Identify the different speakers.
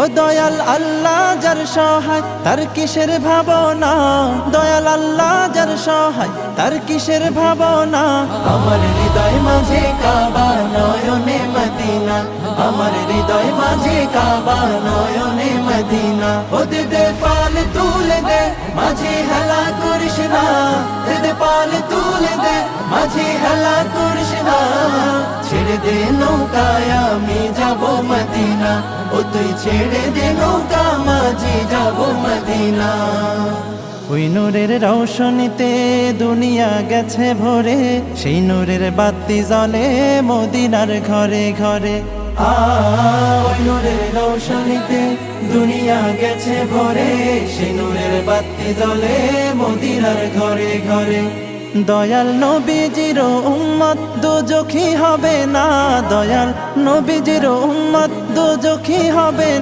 Speaker 1: ও দয়াল আল্লাহ যার সহায় তার কিসের ভাবনা, দয়াল আল্লাহ যার সহায় তার কিসের ভাবনা। আমার হৃদয় মাঝে কাবা নয়নে মদিনা, আমার হৃদয় মাঝে কাবা নয়নে মদিনা। ও দে পাল তুলে দে মাঝে হেলা করিস না, দে পাল তুলে দে মাঝে হেলা করিস না। ছেড়ে দে নৌকায় আমি যাব মদিনা, ও তুই ছেড়ে দে নৌকা মাঝে যাব মদিনা। ওই নূরের রৌশনীতে দুনিয়া গেছে ভরে, সেই নূরের বাতি জ্বলে মদিনার ঘরে ঘরে। ওই নূরের রৌশনীতে দুনিয়া গেছে ভরে, সেই নূরের বাতি জ্বলে মদিনার ঘরে ঘরে। দয়াল নবীজির উম্মত দোজখী হবে না, দয়াল নবীজির উম্মত দোজখী হবে।